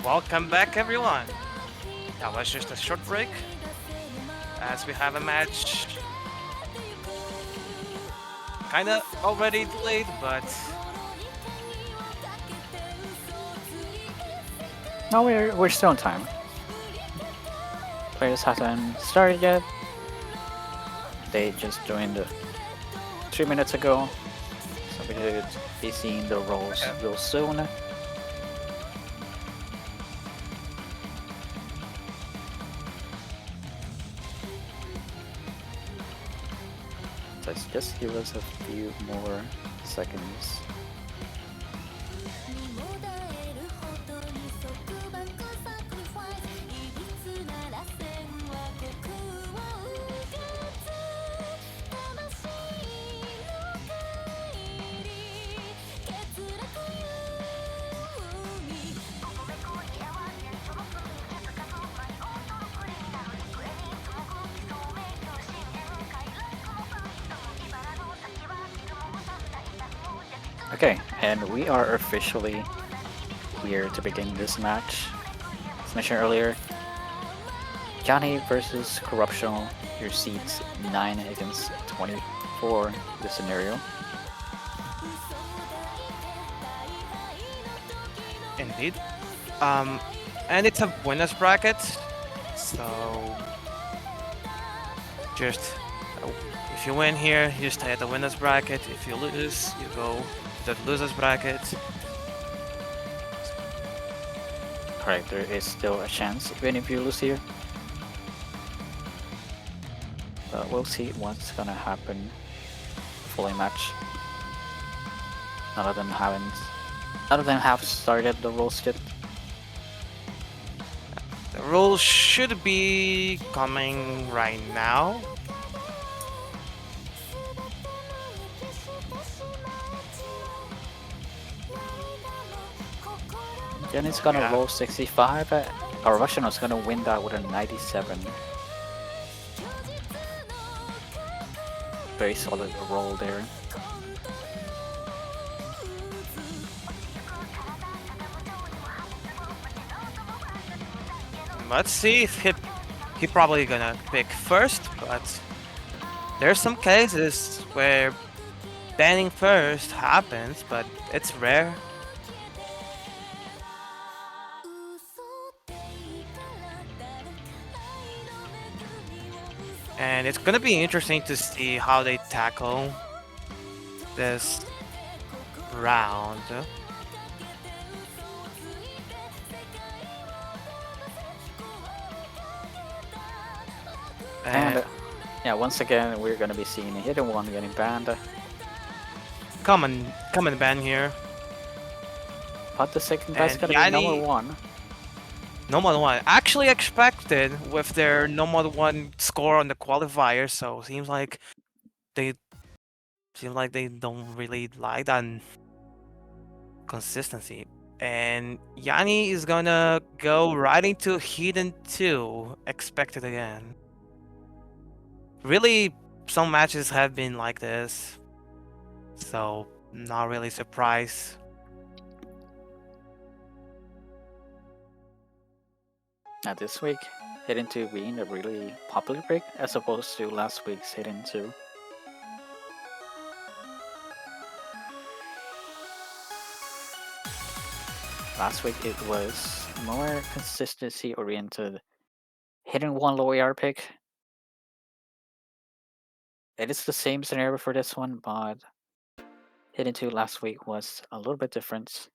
Welcome back, everyone. That was just a short break as we have a match kinda already delayed, but No, we're still in time. Players haven't started yet. They just joined 3 minutes ago, so we should be seeing the roles real soon. Let's just give us a few more seconds. Okay, and we are officially here to begin this match. As mentioned earlier, Johnny versus Corruptional, your seeds 9 against 24 this scenario. indeed. And it's a winners bracket, so just if you win here, you stay at the winners bracket. If you lose, you go to the losers bracket. Correct, there is still a chance even if you lose here. But we'll see what's gonna happen following match. None of them have started the roles yet. The rules should be coming right now. Jenny's gonna roll 65, or Russian's gonna win that with a 97. Very solid roll there. Let's see if he probably gonna pick first, but there's some cases where banning first happens, but it's rare. And it's gonna be interesting to see how they tackle this round. And yeah, once again, we're gonna be seeing a hidden one getting banned. Come on, ban here. But the second guy's And gonna be number 1. No more than one. Actually expected with their no more than one score on the qualifier, so seems like they don't really like that consistency. And Yani is gonna go right into Hidden 2, expected again. Really, some matches have been like this, so not really surprised. Now this week, Hidden 2 being a really popular pick as opposed to last week's Hidden 2. Last week it was more consistency oriented Hidden 1 low AR pick. It is the same scenario for this one, but Hidden 2 last week was a little bit different.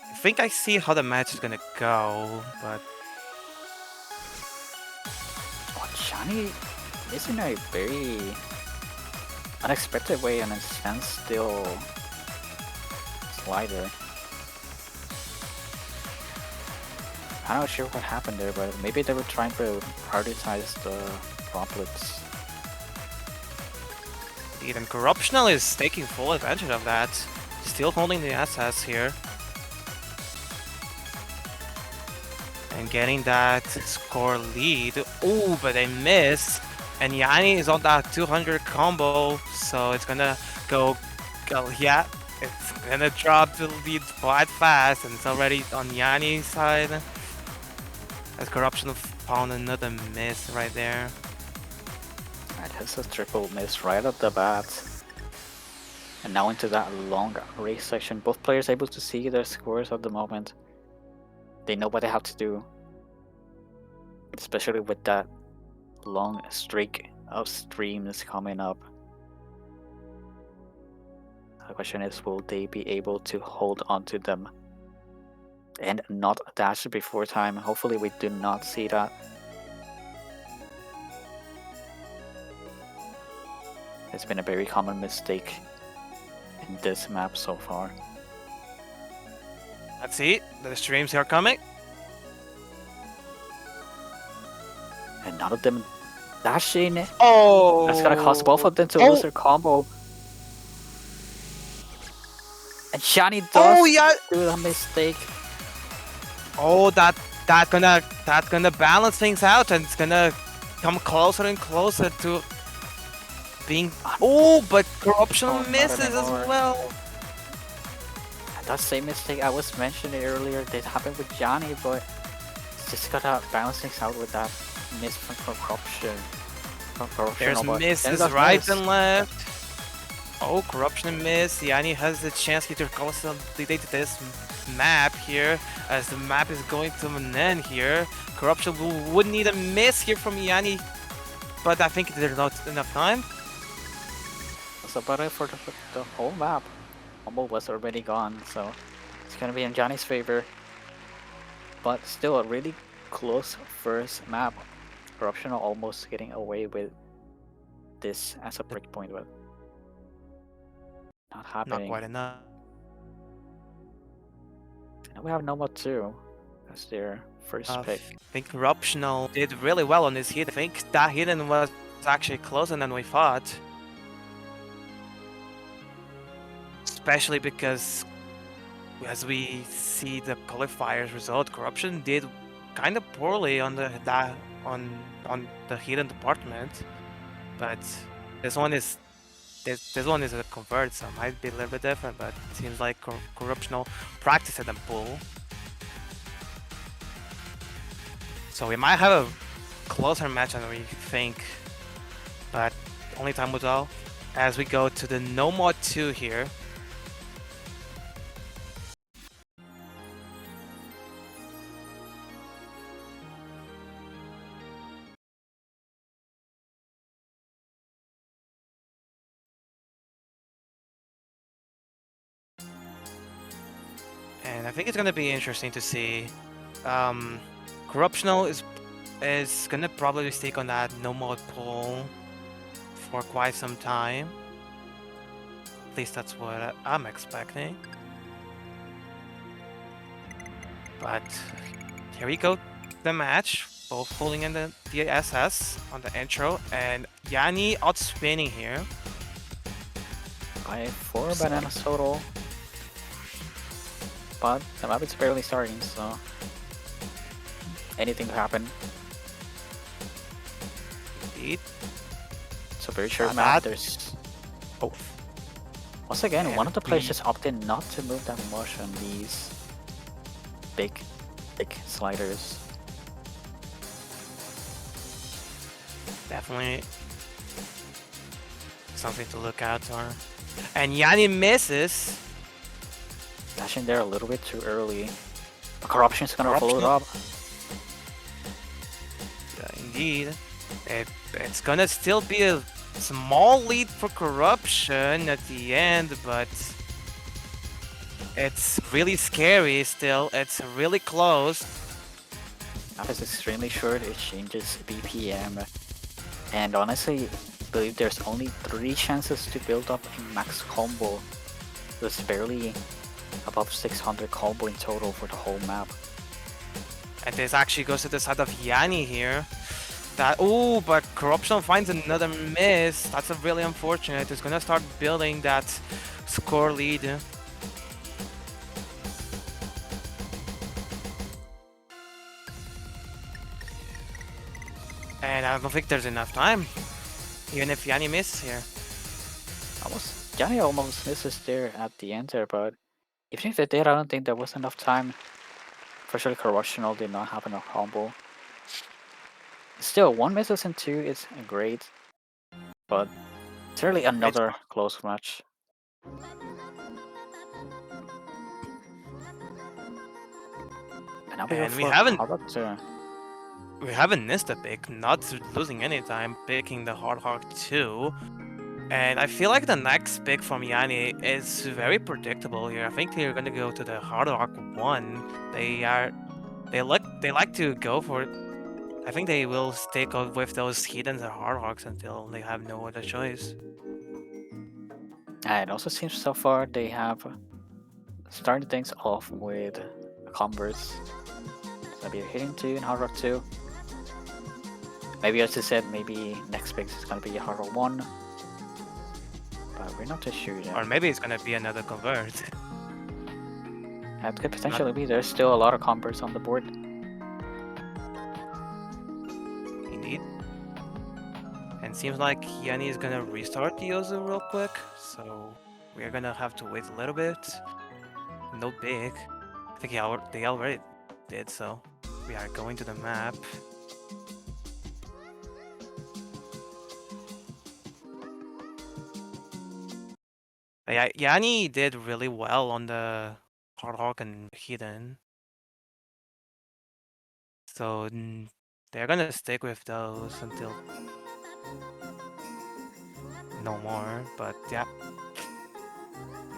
I think I see how the match is gonna go, but Johnny is in a very unexpected way and a standstill slider. I'm not sure what happened there, but maybe they were trying to prioritize the droplets. even Corruptional is taking full advantage of that. Still holding the SS here. And getting that score lead. Oh, but they miss. And Yanni is on that 200 combo, so it's gonna go, yeah, it's gonna drop the lead quite fast, and it's already on Yanni's side. As Corruptional found another miss right there. Alright, that's a triple miss right at the bat. And now into that long race section. Both players able to see their scores at the moment. They know what they have to do. Especially with that long streak of streams coming up. The question is, will they be able to hold on to them and not dash before time? Hopefully we do not see that. It's been a very common mistake in this map so far. Let's see, the streams are coming. And none of them dashing. Oh! That's gonna cause both of them to lose their combo. And Yanni does do a mistake. Oh, that's gonna balance things out, and it's gonna come closer and closer to being. Oh, but Corruptional misses as well. That same mistake I was mentioning earlier did happen with Yanni, but it's just gotta balance things out with that miss from Corruption. There's misses right and left. Oh, Corruption miss. Yanni has the chance here to consolidate this map here, as the map is going to an end here. Corruption would need a miss here from Yanni, but I think there's not enough time. That's about it for the whole map. Combo was already gone, so it's gonna be in Yanni's favor. But still a really close first map. Corruptional almost getting away with this as a breakpoint, but not happening. Not quite enough. And we have Noma 2 as their first pick. I think Corruptional did really well on this hit. I think that hidden was actually closer than we thought. Especially because, as we see the qualifiers result, Corruption did kind of poorly on the hidden department, but this one is a convert, so it might be a little bit different. But it seems like Corruptional practiced and pull, so we might have a closer match than we think. But only time will tell as we go to the No Mod 2 here. And I think it's gonna be interesting to see. Corruptional is gonna probably stick on that no mod pull for quite some time. At least that's what I'm expecting. But here we go, the match. Both holding in the SS on the intro, and Yanni outspinning here. By 4 bananas total. But the map is barely starting, so anything could happen. Indeed. It's a very short map. There's once again, one of the players just opted not to move that much on these big, thick sliders. Definitely something to look out for. And Yanni misses. Dashing there a little bit too early. But Corruption's gonna follow it up. Yeah, indeed. It's gonna still be a small lead for Corruption at the end, but it's really scary still. It's really close. Map is extremely short, it changes BPM. And honestly, I believe there's only 3 chances to build up a max combo. There's barely above 600 combo in total for the whole map. And this actually goes to the side of Yanni here. But Corruption finds another miss. That's a really unfortunate. It's gonna start building that score lead. And I don't think there's enough time. Even if Yani misses here. Yanni almost misses there at the end there, but even if they did, I don't think there was enough time. For sure, Corruptional did not have enough combo. Still, 1 misses and 2 is great, but certainly another close match. And now we go for Hardrock. We haven't missed a pick, not losing any time picking the Hardrock 2. And I feel like the next pick from Yani is very predictable here. I think they're gonna go to the Hardrock 1. They like to go for it. I think they will stick with those Heathens and Hardrocks until they have no other choice. It also seems so far they have started things off with Converse. So maybe hitting 2 and Hardrock 2. Maybe as I said, maybe next pick is gonna be Hardrock 1. But we're not too sure yet. Or maybe it's gonna be another convert. That could potentially be. There's still a lot of converts on the board. Indeed. And seems like Yani is gonna restart the Yozu real quick, so we're gonna have to wait a little bit. No big. I think they already did, so we are going to the map. Yeah, Yani did really well on the Hardrock and Heathen. So they're gonna stick with those until no more, but yeah.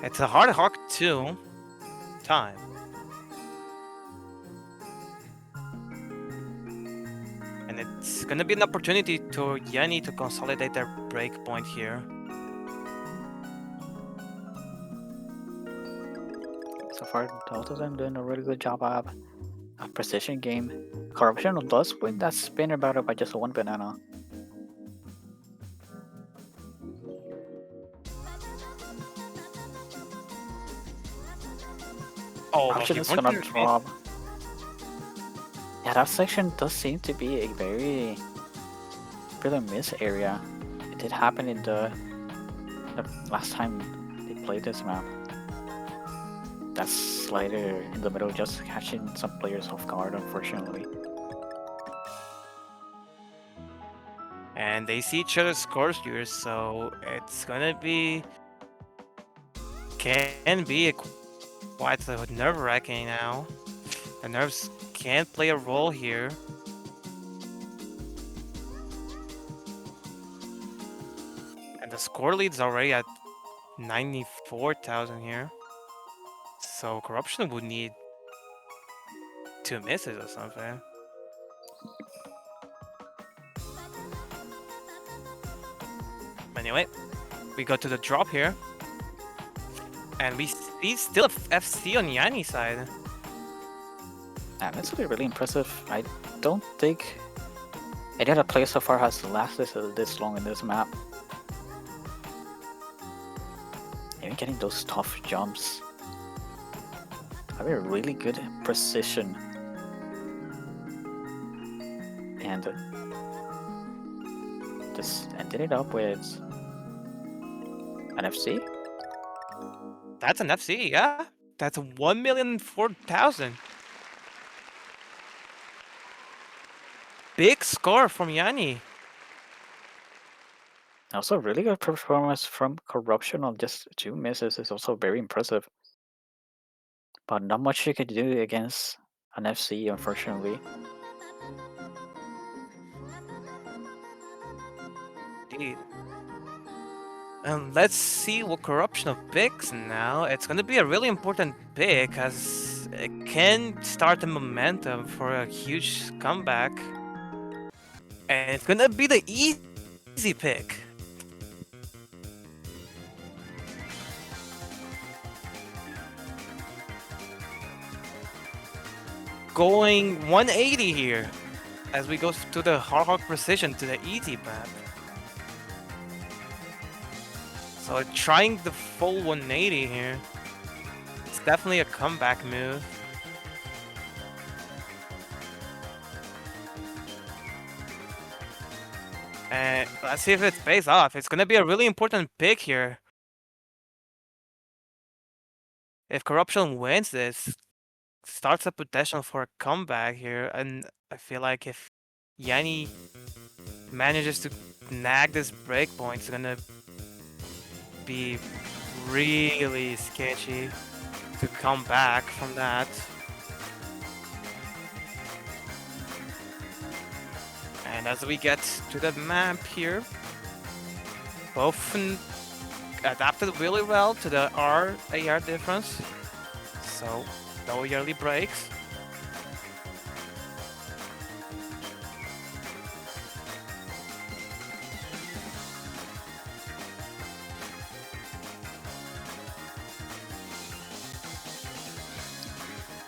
It's a Hardrock 2 time. And it's gonna be an opportunity to Yani to consolidate their break point here. So far, both of them doing a really good job of a precision game. Corruptional does win that spinner battle by just 1 banana. Oh, Corruption is gonna drop. Yeah, that section does seem to be a very miss area. It did happen in the last time they played this map. That slider in the middle just catching some players off guard, unfortunately. And they see each other's scores here, so it's gonna be... can be quite nerve-wracking now. The nerves can play a role here. And the score lead's already at 94,000 here. So Corruption would need 2 misses or something. Anyway, we go to the drop here. And we see still a FC on Yani's side. Yeah, that's really impressive. I don't think any other player so far has lasted this long in this map. Even getting those tough jumps. Having a really good precision. And just ended it up with an FC. That's an FC, yeah. That's 1,004,000. Big score from Yani. Also, really good performance from Corruptional. Just 2 misses is also very impressive. But not much you could do against an FC, unfortunately. Indeed. And let's see what Corruptional picks now. It's gonna be a really important pick as it can start the momentum for a huge comeback. And it's gonna be the easy pick. Going 180 here as we go to the Hardrock Precision to the easy map. So trying the full 180 here. It's definitely a comeback move. And Let's see if it pays off. It's gonna be a really important pick here. If Corruption wins this, starts a potential for a comeback here, and I feel like if Yanni manages to nag this breakpoint, it's gonna be really sketchy to come back from that. And as we get to the map here, both adapted really well to the R-AR difference, so no yearly breaks.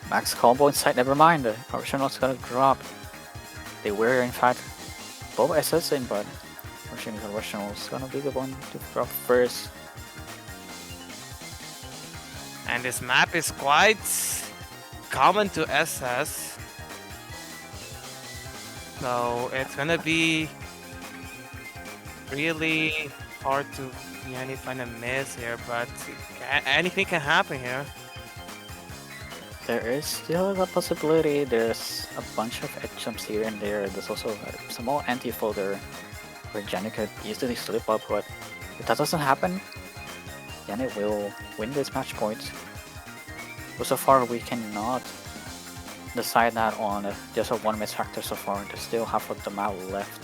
Max combo inside, never mind. The Corruptional's gonna drop. They were in fact both SS in, but unfortunately Corruptional's gonna be the one to drop first. And this map is quite common to SS, so it's gonna be really hard to find a miss here, but anything can happen here. There is still a possibility. There's a bunch of edge jumps here and there. There's also a small anti-folder where Yanni could easily slip up, but if that doesn't happen, Yanni will win this match point. But so far we cannot decide that on just a one miss factor so far. There's still half of the map left.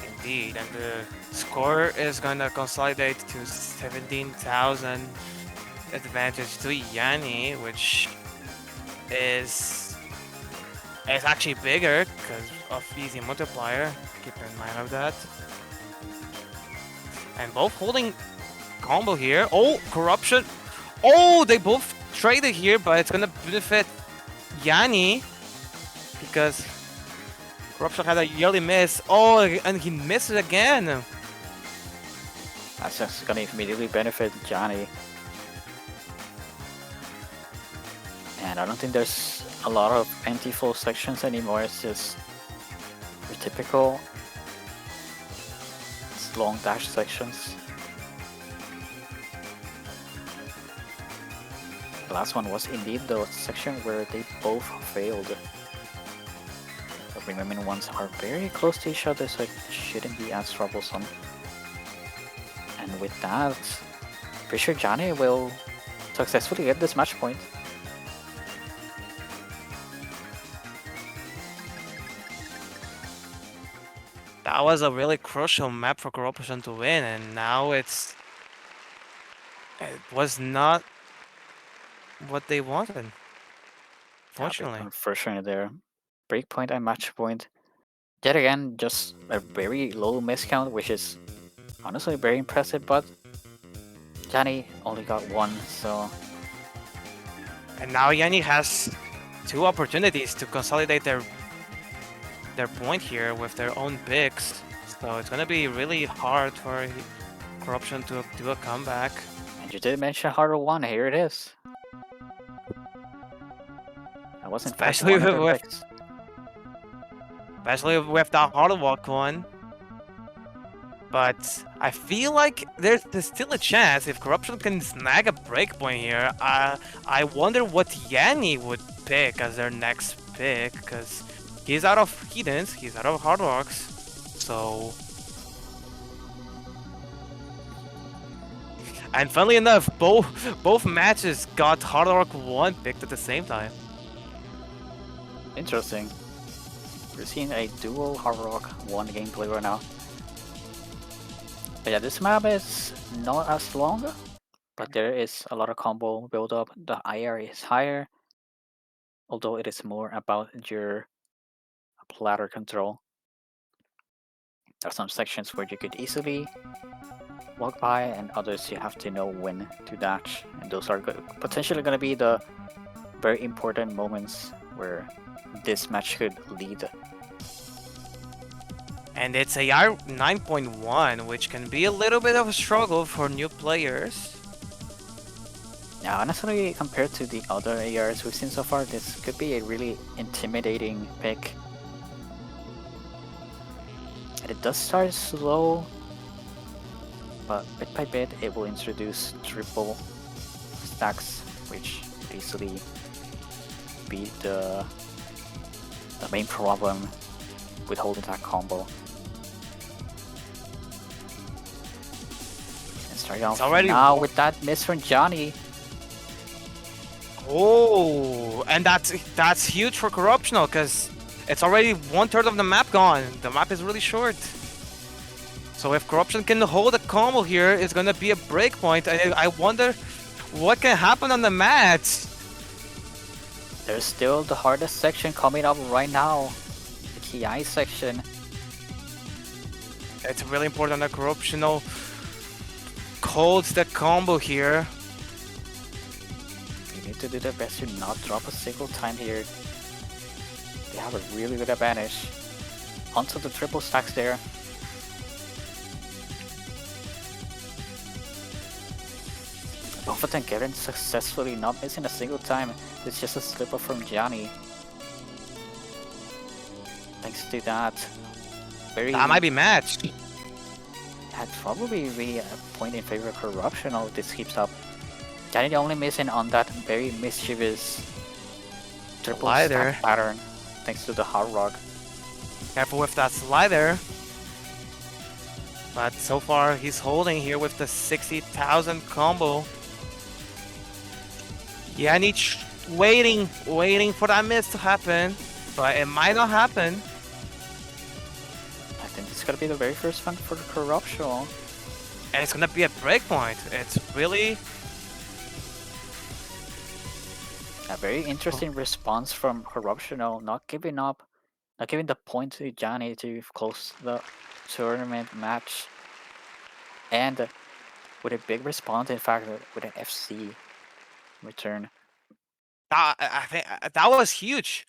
Indeed, and the score is gonna consolidate to 17,000 advantage to Yanni, which is actually bigger because of easy multiplier. Keep in mind of that. And both holding combo here. Oh, Corruption. Oh, they both traded here, but it's gonna benefit Yanni because Corruption had a yearly miss. Oh, and he missed it again. That's just gonna immediately benefit Yanni. And I don't think there's a lot of anti-full sections anymore. It's just your typical long dash sections. The last one was indeed the section where they both failed. The remaining ones are very close to each other, so it shouldn't be as troublesome. And with that, pretty sure Yanni will successfully get this match point. That was a really crucial map for Corruption to win, and now it was not what they wanted. Fortunately. Unfortunately there. Breakpoint and match point. Yet again, just a very low miscount, which is honestly very impressive, but Yanni only got one, so... And now Yanni has two opportunities to consolidate their point here with their own picks, so it's gonna be really hard for Corruption to do a comeback. And you did mention harder one, here it is. I wasn't especially with that hard walk one. But I feel like there's still a chance if Corruption can snag a breakpoint here. I wonder what Yanni would pick as their next pick, because he's out of Heathens, he's out of Hard Rocks, so... And funnily enough, both matches got Hard Rock 1 picked at the same time. Interesting. We're seeing a dual Hard Rock 1 gameplay right now. But yeah, this map is not as long, but there is a lot of combo build up. The IR is higher, although it is more about your platter control. There are some sections where you could easily walk by, and others you have to know when to dash. And those are potentially going to be the very important moments where this match could lead. And it's AR 9.1, which can be a little bit of a struggle for new players. Now, honestly, compared to the other ARs we've seen so far, this could be a really intimidating pick. And it does start slow, but bit by bit it will introduce triple stacks, which would easily be the main problem with holding that combo. And starting off now with that miss from Johnny. Oh, and that's huge for Corruptional, because it's already 1/3 of the map gone. The map is really short. So if Corruption can hold a combo here, it's gonna be a breakpoint. I wonder what can happen on the mat. There's still the hardest section coming up right now, the KI section. It's really important that Corruptional holds the combo here. You need to do their best to not drop a single time here. They have a really good advantage. Onto the triple stacks there. Both of them getting successfully, not missing a single time. It's just a slip up from Johnny. Thanks to that. That might be matched. That'd probably be a point in favor of Corruptional if this keeps up. Johnny only missing on that very mischievous triple stack pattern, thanks to the Hard Rock. Careful with that slider. But so far he's holding here with the 60,000 combo. Yani waiting for that miss to happen, but it might not happen. I think it's gonna be the very first one for the Corruptional. And it's gonna be a breakpoint. It's really a very interesting response from Corruptional, not giving up, not giving the point to Johnny to close the tournament match. And with a big response, in fact, with an FC return. I think that was huge,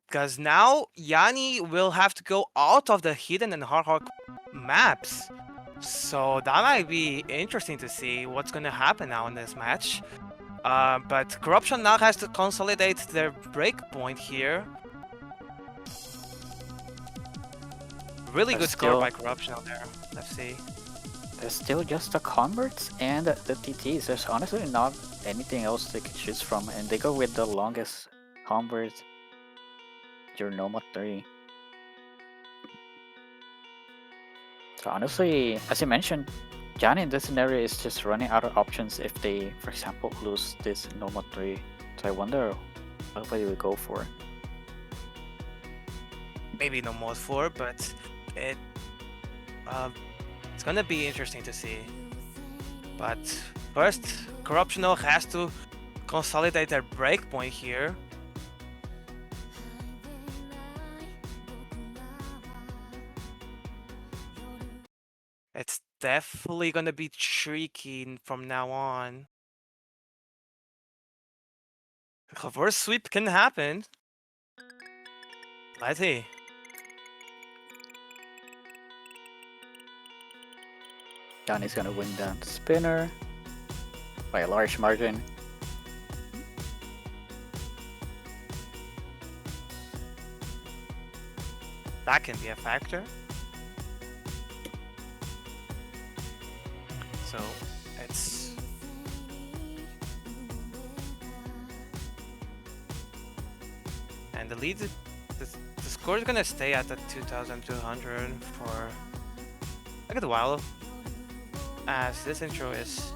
because now Yani will have to go out of the hidden and hard rock maps. So that might be interesting to see what's gonna happen now in this match. But Corruption now has to consolidate their breakpoint here. Really good score by Corruption there. Let's see. There's still just the converts and the TTs. There's honestly not anything else they can choose from, and they go with the longest convert, your Noma 3. So honestly, as you mentioned, Johnny in this scenario is just running out of options if they, for example, lose this Noma 3. So I wonder what they will go for. Maybe no more 4, but it's gonna be interesting to see. But first, Corruptional has to consolidate their breakpoint here. It's definitely gonna be tricky from now on. Reverse sweep can happen. Let's see. Johnny's gonna win that spinner by a large margin. That can be a factor. So it's and the lead, the score is gonna stay at the 2,200 for a good while, as this intro is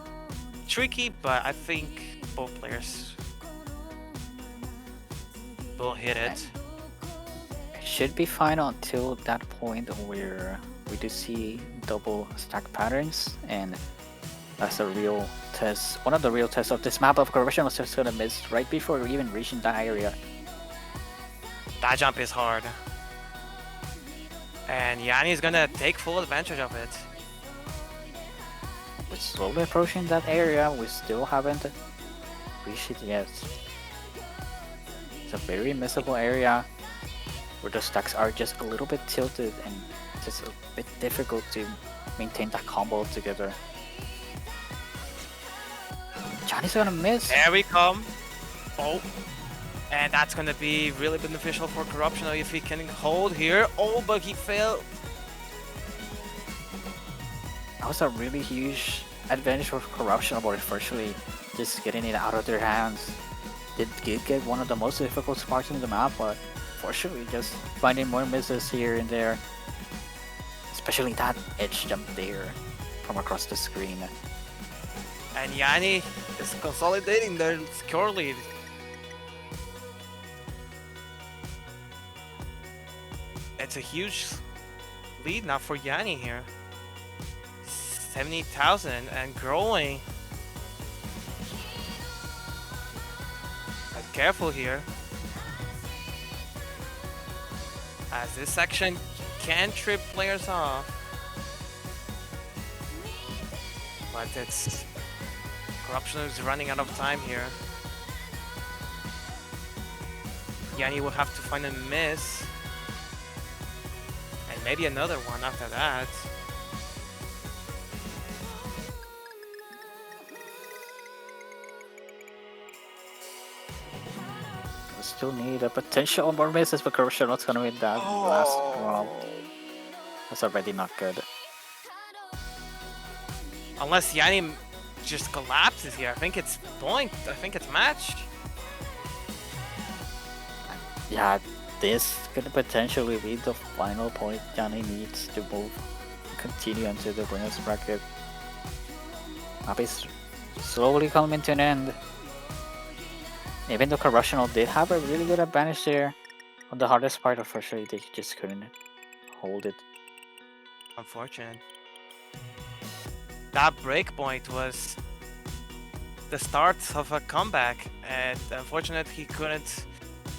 tricky, but I think both players will hit it. It should be fine until that point where we do see double stack patterns, and that's a real test. One of the real tests of this map of Corruption was just gonna miss right before even reaching that area. That jump is hard, and Yani is gonna take full advantage of it. We're slowly approaching that area. We still haven't reached it yet. It's a very missable area where the stacks are just a little bit tilted and just a bit difficult to maintain that combo together. Johnny's gonna miss. There we come. Oh, and that's gonna be really beneficial for Corruptional if he can hold here. Oh, but he failed. was a really huge advantage for Corruptional, but unfortunately, just getting it out of their hands. Did get one of the most difficult spots in the map, but fortunately, just finding more misses here and there. Especially that edge jump there from across the screen. And Yani is consolidating their score lead. It's a huge lead now for Yani here. 70,000 and growing. But careful here, as this section can trip players off. But it's Corruptional is running out of time here. Yani will have to find a miss. And maybe another one after that. We still need a potential more misses, but Corruptional is gonna win that last round. That's already not good. Unless Yani just collapses here. I think it's point. I think it's match. Yeah, this could potentially be the final point Johnny needs to move, continue into the winners bracket. Map is slowly coming to an end. Even though Corruptional did have a really good advantage there, on the hardest part, unfortunately, they just couldn't hold it. Unfortunate. That breakpoint was the start of a comeback, and unfortunately he couldn't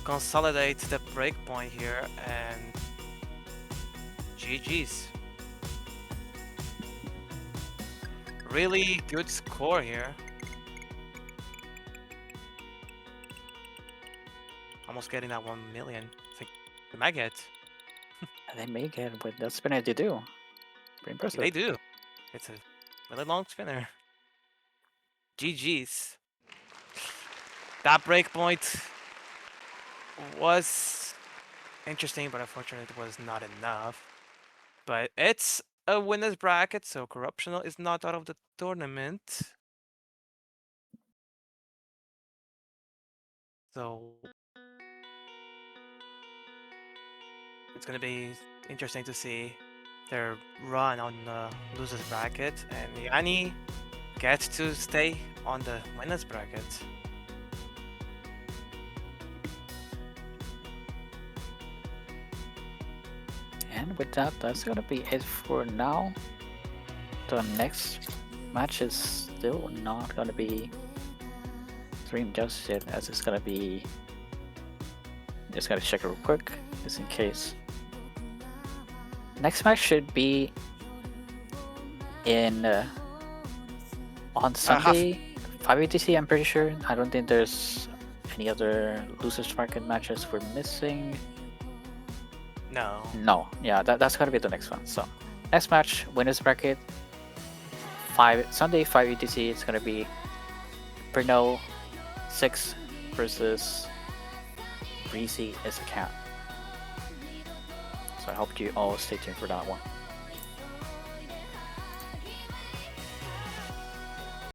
consolidate the breakpoint here, and GG's. Really good score here. Almost getting that 1 million. I think they might get. They may get, but that spinner they do. Pretty impressive. They do. It's a really long spinner. GG's. That breakpoint was interesting, but unfortunately it was not enough. But it's a winner's bracket, so Corruptional is not out of the tournament. So it's gonna be interesting to see their run on the losers bracket, and Yani gets to stay on the winners bracket. And with that, that's gonna be it for now. The next match is still not gonna be streamed just yet, as it's gonna be. Just gotta check it real quick, just in case. Next match should be in on Sunday, 5 UTC. I'm pretty sure. I don't think there's any other losers bracket matches we're missing. No. No, yeah, that's gonna be the next one. So, next match, winners bracket, Sunday 5 UTC. It's gonna be Bruno 6 versus Breezy is a cat. So I hope you all stay tuned for that one.